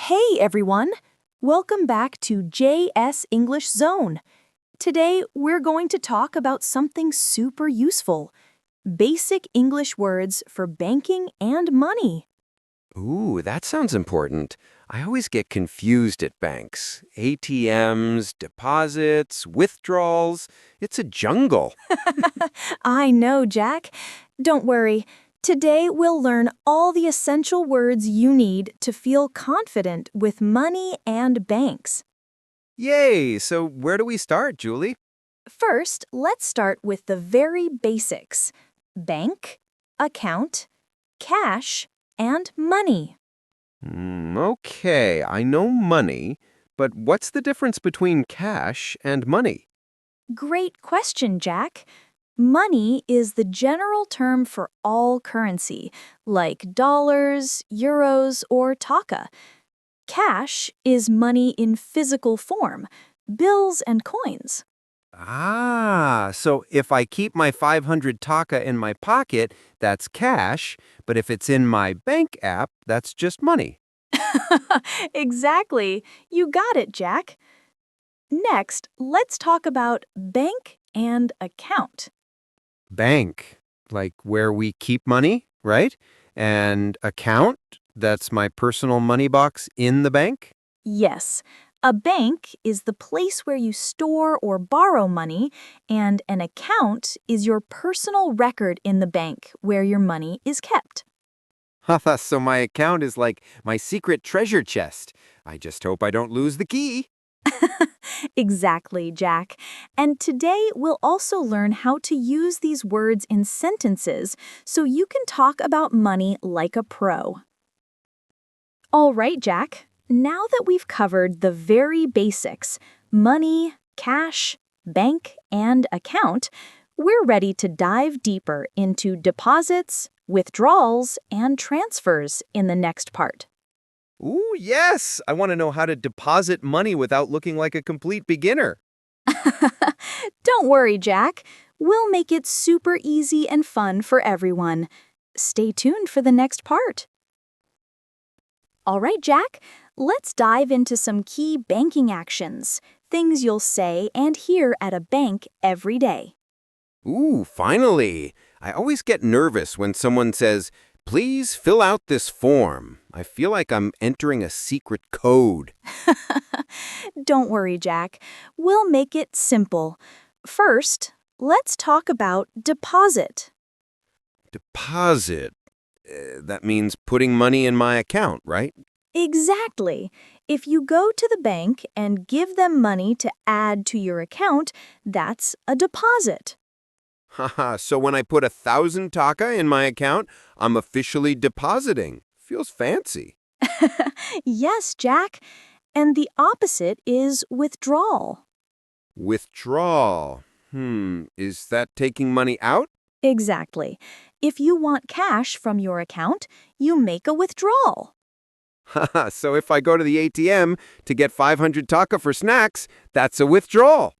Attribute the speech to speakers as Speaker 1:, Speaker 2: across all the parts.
Speaker 1: Hey everyone! Welcome back to JS English Zone. Today we're going to talk about something super useful. Basic English words for banking and money.
Speaker 2: Ooh, that sounds important. I always get confused at banks. ATMs, deposits, withdrawals. It's a jungle.
Speaker 1: I know, Jack. Don't worry. Today we'll learn all the essential words you need to feel confident with money and banks.
Speaker 2: Yay! So where do we start, Julie?
Speaker 1: First, let's start with the very basics. Bank, account, cash, and money.
Speaker 2: Okay, I know money, but what's the difference between cash and money?
Speaker 1: Great question, Jack. Money is the general term for all currency, like dollars, euros, or taka. Cash is money in physical form, bills and coins.
Speaker 2: So if I keep my 500 taka in my pocket, that's cash, but if it's in my bank app, that's just money.
Speaker 1: Exactly. You got it, Jack. Next, let's talk about bank and account.
Speaker 2: Bank, like where we keep money, right? And account, that's my personal money box in the bank?
Speaker 1: Yes, a bank is the place where you store or borrow money, and an account is your personal record in the bank where your money is kept.
Speaker 2: Haha, so my account is like my secret treasure chest. I just hope I don't lose the key.
Speaker 1: Exactly, Jack. And today we'll also learn how to use these words in sentences so you can talk about money like a pro. All right, Jack. Now that we've covered the very basics, money, cash, bank, and account, we're ready to dive deeper into deposits, withdrawals, and transfers in the next part.
Speaker 2: Ooh, yes! I want to know how to deposit money without looking like a complete beginner.
Speaker 1: Don't worry, Jack. We'll make it super easy and fun for everyone. Stay tuned for the next part. All right, Jack, let's dive into some key banking actions, things you'll say and hear at a bank every day.
Speaker 2: Ooh, finally! I always get nervous when someone says, "Please fill out this form." I feel like I'm entering a secret code.
Speaker 1: Don't worry, Jack. We'll make it simple. First, let's talk about deposit.
Speaker 2: Deposit. That means putting money in my account, right?
Speaker 1: Exactly. If you go to the bank and give them money to add to your account, that's a deposit.
Speaker 2: Haha, so when I put 1,000 taka in my account, I'm officially depositing. Feels fancy.
Speaker 1: Yes, Jack. And the opposite is withdrawal.
Speaker 2: Withdrawal. Is that taking money out?
Speaker 1: Exactly. If you want cash from your account, you make a withdrawal.
Speaker 2: Haha, so if I go to the ATM to get 500 taka for snacks, that's a withdrawal.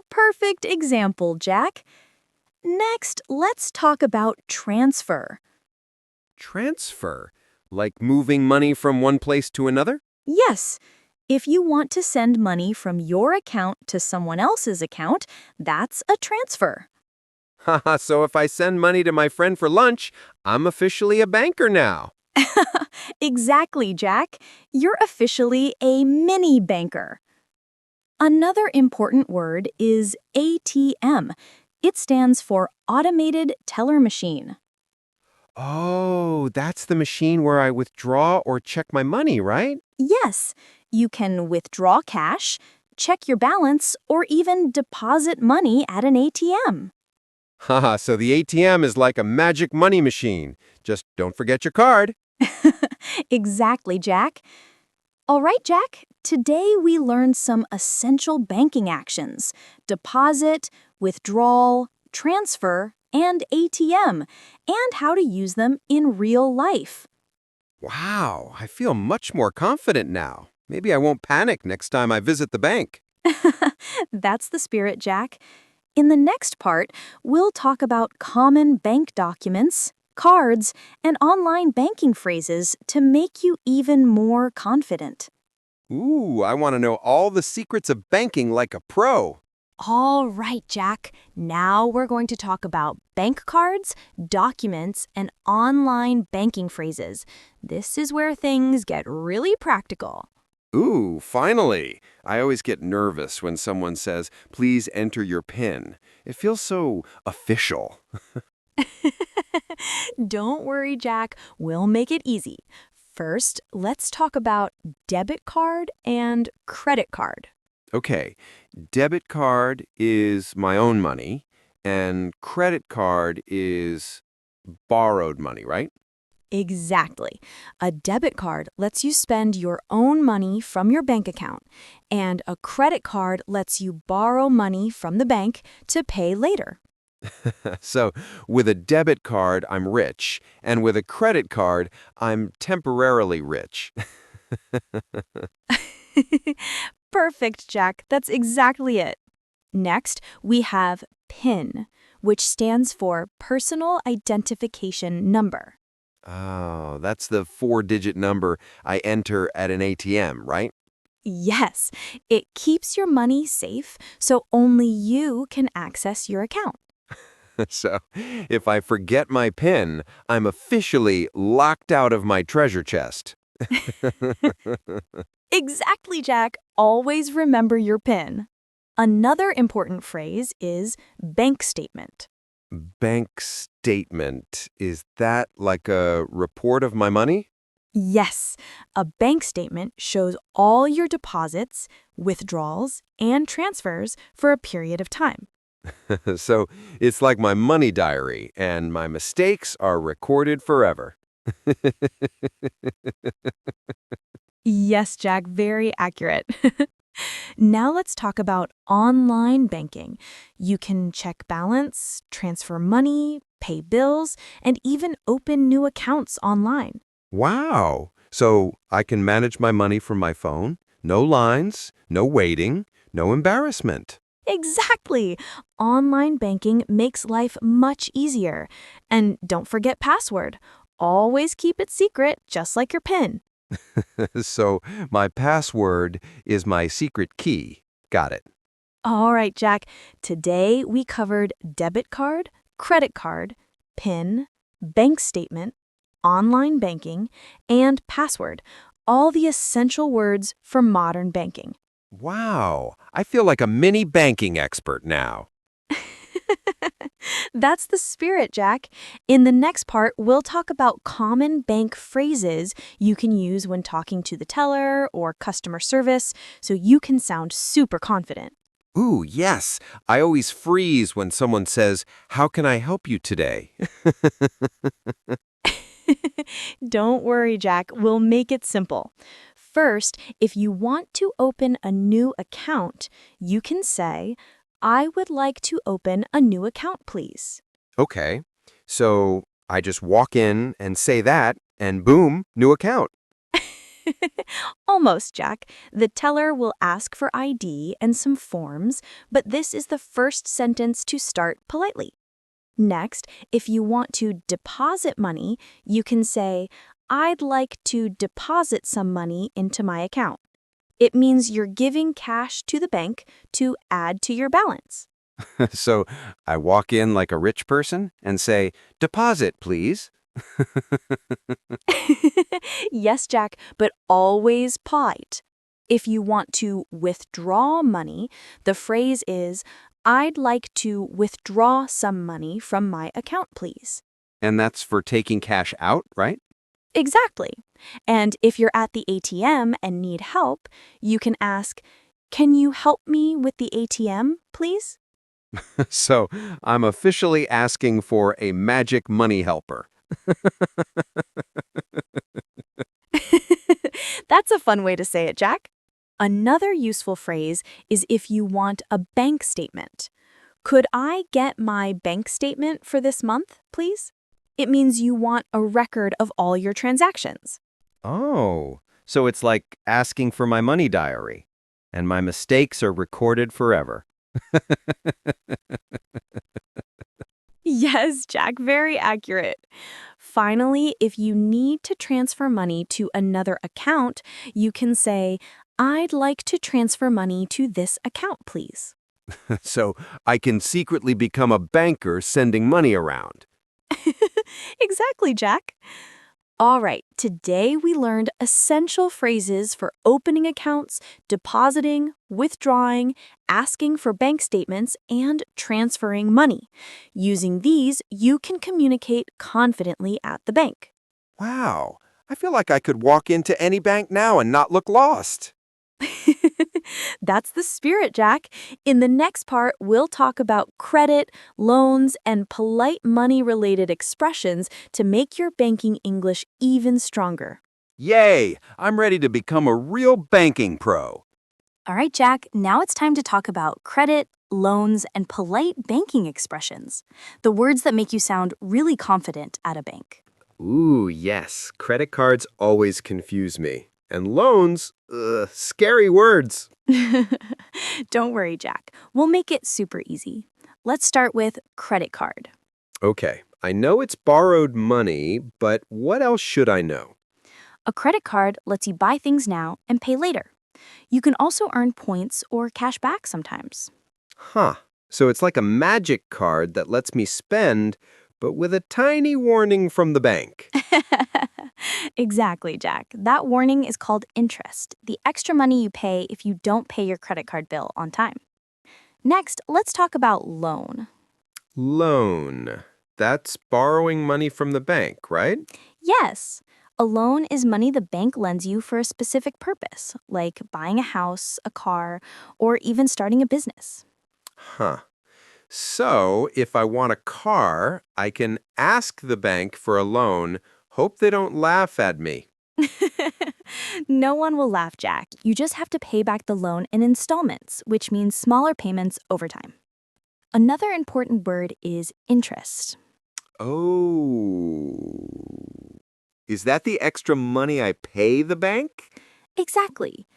Speaker 1: Perfect example, Jack. Next, let's talk about transfer.
Speaker 2: Transfer? Like moving money from one place to another?
Speaker 1: Yes, if you want to send money from your account to someone else's account, that's a transfer.
Speaker 2: Haha, so if I send money to my friend for lunch, I'm officially a banker now.
Speaker 1: Exactly, Jack. You're officially a mini banker. Another important word is ATM. It stands for Automated Teller Machine.
Speaker 2: Oh, that's the machine where I withdraw or check my money, right?
Speaker 1: Yes, you can withdraw cash, check your balance, or even deposit money at an ATM.
Speaker 2: Haha, so the ATM is like a magic money machine. Just don't forget your card.
Speaker 1: Exactly, Jack. All right, Jack, today we learned some essential banking actions: deposit, withdrawal, transfer, and ATM, and how to use them in real life.
Speaker 2: Wow, I feel much more confident now. Maybe I won't panic next time I visit the bank.
Speaker 1: That's the spirit, Jack. In the next part, we'll talk about common bank documents, cards, and online banking phrases to make you even more confident.
Speaker 2: Ooh, I want to know all the secrets of banking like a pro.
Speaker 1: All right, Jack. Now we're going to talk about bank cards, documents, and online banking phrases. This is where things get really practical.
Speaker 2: Ooh, finally! I always get nervous when someone says, please enter your PIN. It feels so official.
Speaker 1: Don't worry, Jack. We'll make it easy. First, let's talk about debit card and credit card.
Speaker 2: Okay, debit card is my own money, and credit card is borrowed money, right?
Speaker 1: Exactly. A debit card lets you spend your own money from your bank account, and a credit card lets you borrow money from the bank to pay later.
Speaker 2: So, with a debit card, I'm rich, and with a credit card, I'm temporarily rich.
Speaker 1: Perfect, Jack. That's exactly it. Next, we have PIN, which stands for Personal Identification Number.
Speaker 2: Oh, that's the four-digit number I enter at an ATM, right?
Speaker 1: Yes, it keeps your money safe so only you can access your account.
Speaker 2: So, if I forget my PIN, I'm officially locked out of my treasure chest.
Speaker 1: Exactly, Jack. Always remember your PIN. Another important phrase is bank statement.
Speaker 2: Bank statement. Is that like a report of my money?
Speaker 1: Yes, a bank statement shows all your deposits, withdrawals, and transfers for a period of time.
Speaker 2: So, it's like my money diary, and my mistakes are recorded forever.
Speaker 1: Yes, Jack, very accurate. Now let's talk about online banking. You can check balance, transfer money, pay bills, and even open new accounts online.
Speaker 2: Wow! So, I can manage my money from my phone? No lines, no waiting, no embarrassment.
Speaker 1: Exactly! Online banking makes life much easier. And don't forget password. Always keep it secret, just like your PIN.
Speaker 2: So, my password is my secret key. Got it.
Speaker 1: All right, Jack. Today we covered debit card, credit card, PIN, bank statement, online banking, and password. All the essential words for modern banking.
Speaker 2: Wow, I feel like a mini banking expert now.
Speaker 1: That's the spirit, Jack. In the next part, we'll talk about common bank phrases you can use when talking to the teller or customer service so you can sound super confident.
Speaker 2: Ooh, yes. I always freeze when someone says, how can I help you today?
Speaker 1: Don't worry, Jack. We'll make it simple. First, if you want to open a new account, you can say, I would like to open a new account, please.
Speaker 2: Okay, so I just walk in and say that, and boom, new account.
Speaker 1: Almost, Jack. The teller will ask for ID and some forms, but this is the first sentence to start politely. Next, if you want to deposit money, you can say, I'd like to deposit some money into my account. It means you're giving cash to the bank to add to your balance.
Speaker 2: So I walk in like a rich person and say, deposit, please.
Speaker 1: Yes, Jack, but always polite. If you want to withdraw money, the phrase is, I'd like to withdraw some money from my account, please.
Speaker 2: And that's for taking cash out, right?
Speaker 1: Exactly. And if you're at the ATM and need help, you can ask, can you help me with the ATM, please?
Speaker 2: So I'm officially asking for a magic money helper.
Speaker 1: That's a fun way to say it, Jack. Another useful phrase is if you want a bank statement. Could I get my bank statement for this month, please? It means you want a record of all your transactions.
Speaker 2: Oh, so it's like asking for my money diary, and my mistakes are recorded forever.
Speaker 1: Yes, Jack, very accurate. Finally, if you need to transfer money to another account, you can say, I'd like to transfer money to this account, please.
Speaker 2: So I can secretly become a banker sending money around.
Speaker 1: Exactly, Jack. All right, today we learned essential phrases for opening accounts, depositing, withdrawing, asking for bank statements, and transferring money. Using these, you can communicate confidently at the bank.
Speaker 2: Wow, I feel like I could walk into any bank now and not look lost.
Speaker 1: That's the spirit, Jack. In the next part, we'll talk about credit, loans, and polite money related expressions to make your banking English even stronger.
Speaker 2: Yay! I'm ready to become a real banking pro.
Speaker 1: All right, Jack, now it's time to talk about credit, loans, and polite banking expressions, the words that make you sound really confident at a bank.
Speaker 2: Ooh, yes. Credit cards always confuse me. And loans, scary words.
Speaker 1: Don't worry, Jack. We'll make it super easy. Let's start with credit card.
Speaker 2: Okay, I know it's borrowed money, but what else should I know?
Speaker 1: A credit card lets you buy things now and pay later. You can also earn points or cash back sometimes.
Speaker 2: Huh. So it's like a magic card that lets me spend, but with a tiny warning from the bank.
Speaker 1: Exactly, Jack. That warning is called interest, the extra money you pay if you don't pay your credit card bill on time. Next, let's talk about loan.
Speaker 2: Loan. That's borrowing money from the bank, right?
Speaker 1: Yes, a loan is money the bank lends you for a specific purpose, like buying a house, a car, or even starting a business.
Speaker 2: Huh. So, if I want a car, I can ask the bank for a loan, hope they don't laugh at me.
Speaker 1: No one will laugh, Jack. You just have to pay back the loan in installments, which means smaller payments over time. Another important word is interest.
Speaker 2: Oh. Is that the extra money I pay the bank?
Speaker 1: Exactly.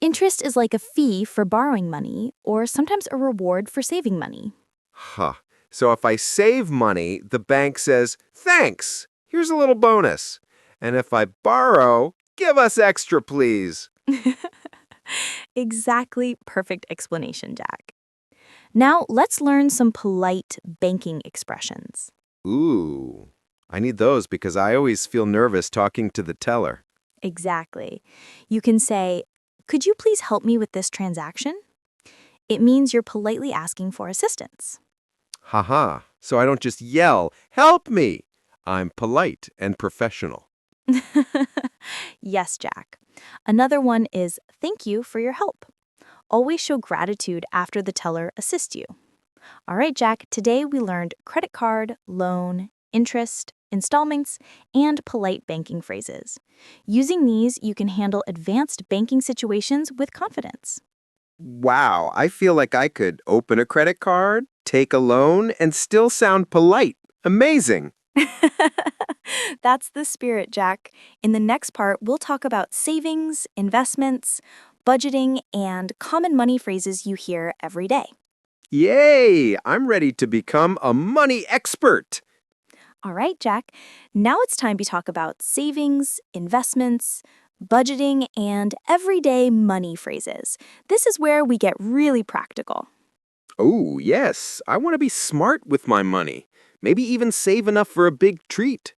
Speaker 1: Interest is like a fee for borrowing money, or sometimes a reward for saving money.
Speaker 2: Huh. So if I save money, the bank says, thanks, here's a little bonus. And if I borrow, give us extra, please.
Speaker 1: Exactly, perfect explanation, Jack. Now, let's learn some polite banking expressions.
Speaker 2: Ooh. I need those because I always feel nervous talking to the teller.
Speaker 1: Exactly. You can say, could you please help me with this transaction? It means you're politely asking for assistance.
Speaker 2: Haha. So I don't just yell, help me. I'm polite and professional.
Speaker 1: Yes, Jack. Another one is thank you for your help. Always show gratitude after the teller assists you. All right, Jack, today we learned credit card, loan, interest, installments, and polite banking phrases. Using these, you can handle advanced banking situations with confidence.
Speaker 2: Wow, I feel like I could open a credit card, take a loan, and still sound polite. Amazing.
Speaker 1: That's the spirit, Jack. In the next part, we'll talk about savings, investments, budgeting, and common money phrases you hear every day.
Speaker 2: Yay! I'm ready to become a money expert.
Speaker 1: All right, Jack. Now it's time to talk about savings, investments, budgeting, and everyday money phrases. This is where we get really practical.
Speaker 2: Oh, yes. I want to be smart with my money. Maybe even save enough for a big treat.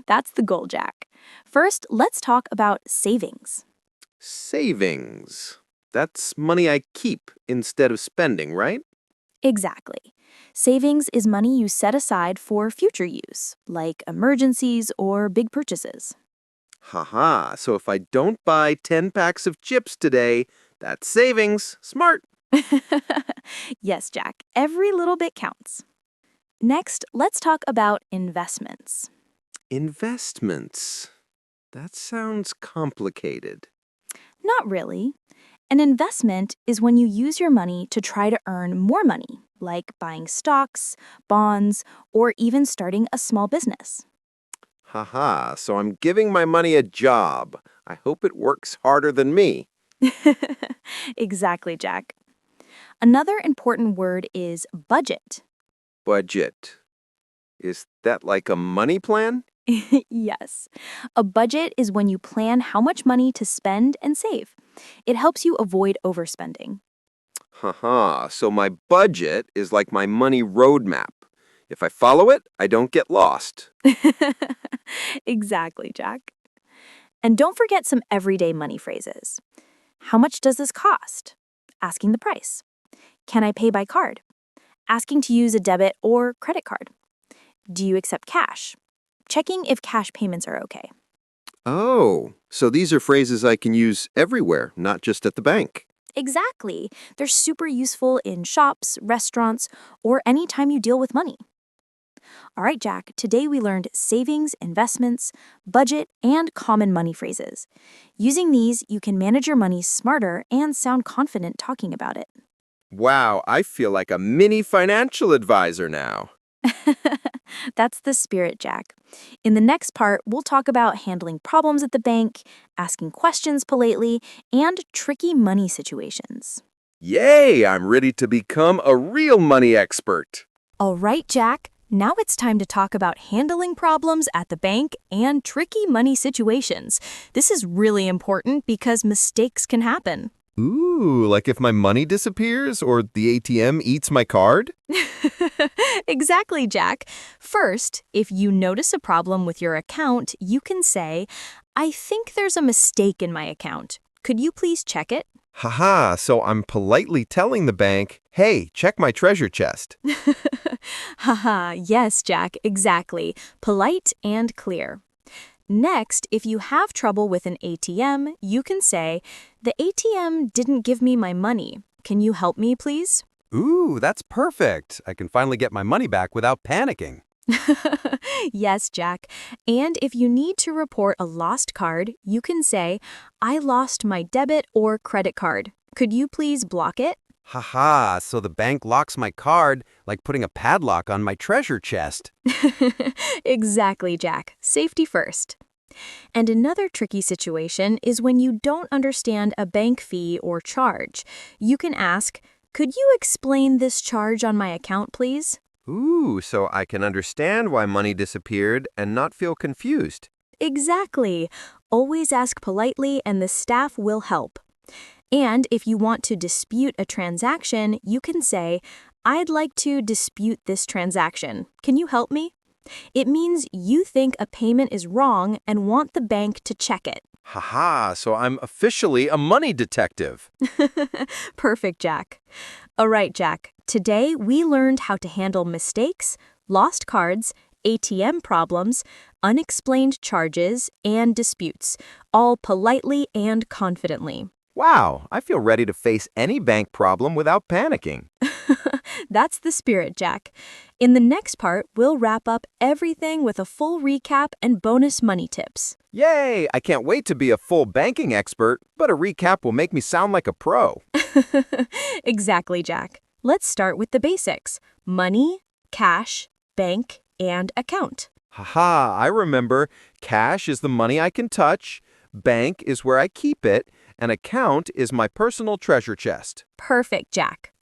Speaker 1: That's the goal, Jack. First, let's talk about savings.
Speaker 2: Savings. That's money I keep instead of spending, right?
Speaker 1: Exactly. Savings is money you set aside for future use, like emergencies or big purchases.
Speaker 2: Haha. So if I don't buy 10 packs of chips today, that's savings. Smart.
Speaker 1: Yes, Jack, every little bit counts. Next, let's talk about investments.
Speaker 2: Investments. That sounds complicated.
Speaker 1: Not really. An investment is when you use your money to try to earn more money, like buying stocks, bonds, or even starting a small business.
Speaker 2: Haha. So I'm giving my money a job. I hope it works harder than me.
Speaker 1: Exactly, Jack. Another important word is budget.
Speaker 2: Budget. Is that like a money plan?
Speaker 1: Yes. A budget is when you plan how much money to spend and save. It helps you avoid overspending.
Speaker 2: Haha, so my budget is like my money roadmap. If I follow it, I don't get lost.
Speaker 1: Exactly, Jack. And don't forget some everyday money phrases. How much does this cost? Asking the price. Can I pay by card? Asking to use a debit or credit card. Do you accept cash? Checking if cash payments are okay.
Speaker 2: Oh, so these are phrases I can use everywhere, not just at the bank.
Speaker 1: Exactly. They're super useful in shops, restaurants, or anytime you deal with money. All right, Jack, today we learned savings, investments, budget, and common money phrases. Using these, you can manage your money smarter and sound confident talking about it.
Speaker 2: Wow, I feel like a mini financial advisor now.
Speaker 1: That's the spirit, Jack. In the next part, we'll talk about handling problems at the bank, asking questions politely, and tricky money situations.
Speaker 2: Yay, I'm ready to become a real money expert.
Speaker 1: All right, Jack. Now it's time to talk about handling problems at the bank and tricky money situations. This is really important because mistakes can happen.
Speaker 2: Ooh, like if my money disappears or the ATM eats my card?
Speaker 1: Exactly, Jack. First, if you notice a problem with your account, you can say, I think there's a mistake in my account. Could you please check it?
Speaker 2: Haha, so I'm politely telling the bank, hey, check my treasure chest.
Speaker 1: Haha, yes, Jack, exactly. Polite and clear. Next, if you have trouble with an ATM, you can say, the ATM didn't give me my money. Can you help me, please?
Speaker 2: Ooh, that's perfect. I can finally get my money back without panicking.
Speaker 1: Yes, Jack. And if you need to report a lost card, you can say, I lost my debit or credit card. Could you please block it?
Speaker 2: Haha, so the bank locks my card like putting a padlock on my treasure chest.
Speaker 1: Exactly, Jack. Safety first. And another tricky situation is when you don't understand a bank fee or charge. You can ask, could you explain this charge on my account, please?
Speaker 2: Ooh, so I can understand why money disappeared and not feel confused.
Speaker 1: Exactly. Always ask politely and the staff will help. And if you want to dispute a transaction, you can say, I'd like to dispute this transaction. Can you help me? It means you think a payment is wrong and want the bank to check it.
Speaker 2: Haha, so I'm officially a money detective.
Speaker 1: Perfect, Jack. All right, Jack. Today we learned how to handle mistakes, lost cards, ATM problems, unexplained charges, and disputes, all politely and confidently.
Speaker 2: Wow, I feel ready to face any bank problem without panicking.
Speaker 1: That's the spirit, Jack. In the next part, we'll wrap up everything with a full recap and bonus money tips.
Speaker 2: Yay, I can't wait to be a full banking expert, but a recap will make me sound like a pro.
Speaker 1: Exactly, Jack. Let's start with the basics: money, cash, bank, and account.
Speaker 2: Haha, I remember cash is the money I can touch, bank is where I keep it, and account is my personal treasure chest.
Speaker 1: Perfect, Jack.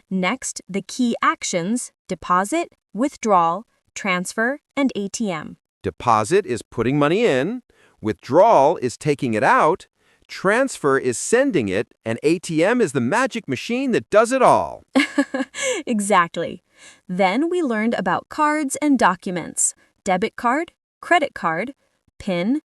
Speaker 1: Next, the key actions: deposit, withdrawal, transfer, and ATM.
Speaker 2: Deposit is putting money in, withdrawal is taking it out, transfer is sending it, and ATM is the magic machine that does it all.
Speaker 1: Exactly. Then we learned about cards and documents: debit card, credit card, PIN,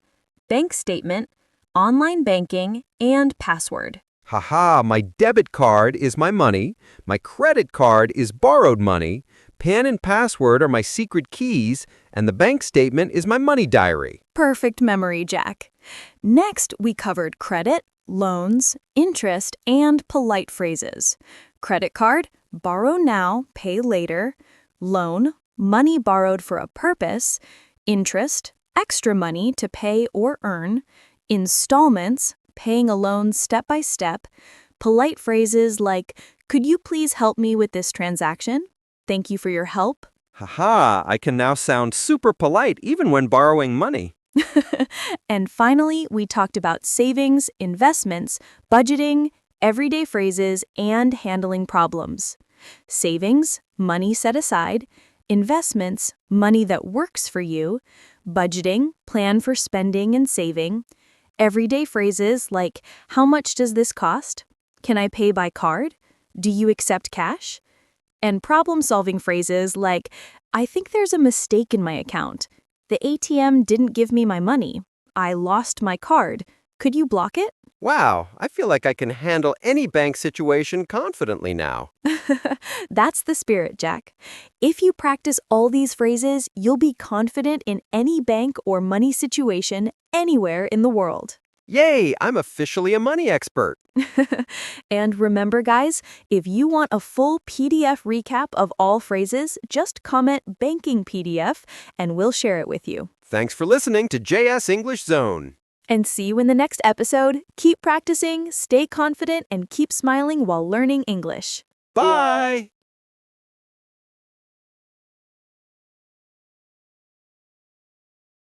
Speaker 1: bank statement, online banking, and password.
Speaker 2: Haha, my debit card is my money, my credit card is borrowed money, PIN and password are my secret keys, and the bank statement is my money diary.
Speaker 1: Perfect memory, Jack. Next, we covered credit, loans, interest, and polite phrases. Credit card, borrow now, pay later. Loan, money borrowed for a purpose. Interest, extra money to pay or earn. Installments, paying a loan step by step. Polite phrases like, could you please help me with this transaction? Thank you for your help.
Speaker 2: Haha, I can now sound super polite even when borrowing money.
Speaker 1: And finally, we talked about savings, investments, budgeting, everyday phrases, and handling problems. Savings, money set aside. investments, money that works for you, budgeting, plan for spending and saving, everyday phrases like, how much does this cost? Can I pay by card? Do you accept cash? And problem-solving phrases like, I think there's a mistake in my account. The ATM didn't give me my money. I lost my card. Could you block it?
Speaker 2: Wow, I feel like I can handle any bank situation confidently now.
Speaker 1: That's the spirit, Jack. If you practice all these phrases, you'll be confident in any bank or money situation anywhere in the world.
Speaker 2: Yay, I'm officially a money expert.
Speaker 1: And remember, guys, if you want a full PDF recap of all phrases, just comment banking PDF and we'll share it with you.
Speaker 2: Thanks for listening to JS English Zone.
Speaker 1: And see you in the next episode. Keep practicing, stay confident, and keep smiling while learning English.
Speaker 2: Bye!